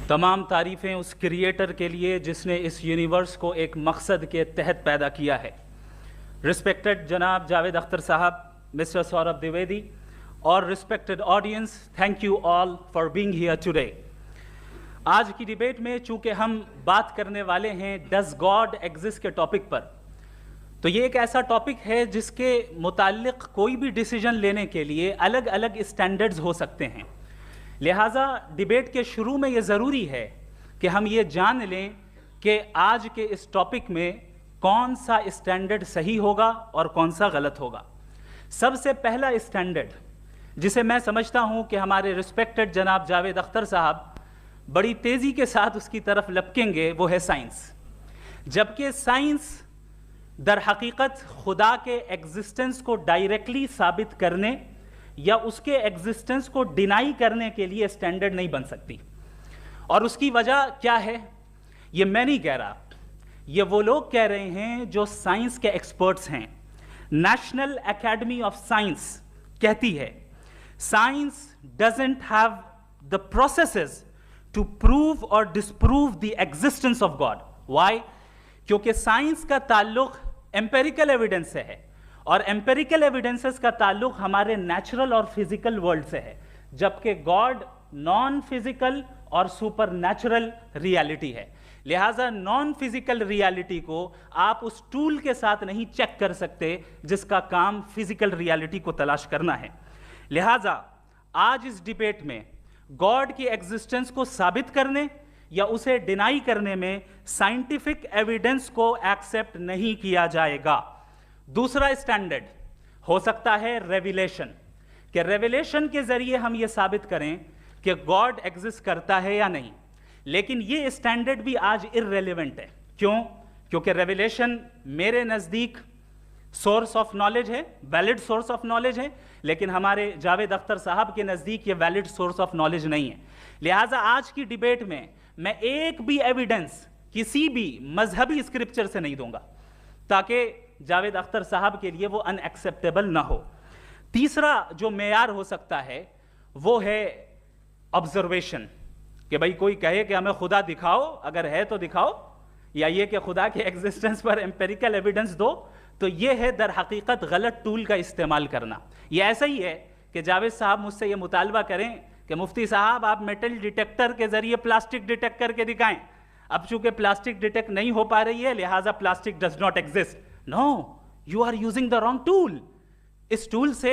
تمام تعریفیں اس کریٹر کے لیے جس نے اس یونیورس کو ایک مقصد کے تحت پیدا کیا ہے۔ رسپیکٹڈ جناب جاوید اختر صاحب، مسٹر سوربھ دیویدی اور respected audience, thank you all for being here today. آج کی ڈیبیٹ میں چونکہ ہم بات کرنے والے ہیں ڈز گاڈ ایگزسٹ کے ٹاپک پر، تو یہ ایک ایسا ٹاپک ہے جس کے متعلق کوئی بھی ڈیسیجن لینے کے لیے الگ الگ اسٹینڈرڈز ہو سکتے ہیں۔ لہٰذا ڈیبیٹ کے شروع میں یہ ضروری ہے کہ ہم یہ جان لیں کہ آج کے اس ٹاپک میں کون سا اسٹینڈرڈ صحیح ہوگا اور کون سا غلط ہوگا۔ سب سے پہلا اسٹینڈرڈ جسے میں سمجھتا ہوں کہ ہمارے رسپیکٹڈ جناب جاوید اختر صاحب بڑی تیزی کے ساتھ اس کی طرف لپکیں گے، وہ ہے سائنس۔ جبکہ سائنس در حقیقت خدا کے ایگزسٹنس کو ڈائریکٹلی ثابت کرنے یا اس کے ایگزسٹنس کو ڈینائی کرنے کے لیے اسٹینڈرڈ نہیں بن سکتی۔ اور اس کی وجہ کیا ہے؟ یہ میں نہیں کہہ رہا، یہ وہ لوگ کہہ رہے ہیں جو سائنس کے ایکسپرٹس ہیں۔ نیشنل اکیڈمی آف سائنس کہتی ہے science doesn't have the processes to prove اور disprove the existence of God. Why? کیونکہ سائنس کا تعلق ایمپیریکل ایویڈنس سے ہے، اور ایمپیریکل ایویڈنسز کا تعلق ہمارے نیچرل اور فزیکل ورلڈ سے ہے، جبکہ گاڈ نان فزیکل اور سپر نیچرل ریالٹی ہے۔ لہٰذا نان فزیکل ریالٹی کو آپ اس ٹول کے ساتھ نہیں چیک کر سکتے جس کا کام فزیکل ریالٹی کو تلاش کرنا ہے۔ لہٰذا آج اس ڈیبیٹ میں گاڈ کی ایگزسٹنس کو ثابت کرنے یا اسے ڈینائی کرنے میں سائنٹیفک ایویڈنس کو ایکسیپٹ نہیں کیا جائے گا۔ دوسرا اسٹینڈرڈ ہو سکتا ہے ریویلیشن، کہ ریویلیشن کے ذریعے ہم یہ ثابت کریں کہ گاڈ ایگزسٹ کرتا ہے یا نہیں۔ لیکن یہ اسٹینڈرڈ بھی آج ارریلیونٹ ہے۔ کیوں؟ کیونکہ ریویلیشن میرے نزدیک سورس آف نالج ہے، ویلڈ سورس آف نالج ہے، لیکن ہمارے جاوید اختر صاحب کے نزدیک یہ ویلڈ سورس آف نالج نہیں ہے۔ لہٰذا آج کی ڈیبیٹ میں ایک بھی ایویڈنس کسی بھی مذہبی اسکرپچر سے نہیں دوں گا تاکہ جاوید اختر صاحب کے لیے وہ ان ایکسیپٹیبل نہ ہو۔ تیسرا جو معیار ہو سکتا ہے وہ ہے آبزرویشن، کہ بھئی کوئی کہے کہ ہمیں خدا دکھاؤ، اگر ہے تو دکھاؤ، یا یہ کہ خدا کے ایگزسٹنس پر ایمپیریکل ایویڈنس دو، تو یہ ہے در حقیقت غلط ٹول کا استعمال کرنا۔ یہ ایسا ہی ہے کہ جاوید صاحب مجھ سے یہ مطالبہ کریں کہ مفتی صاحب آپ میٹل ڈیٹیکٹر کے ذریعے پلاسٹک ڈیٹیکٹ کر کے دکھائیں۔ اب چونکہ پلاسٹک ڈیٹیکٹ نہیں ہو پا رہی ہے لہٰذا plastic does not exist. No, you are using the wrong tool. اس ٹول سے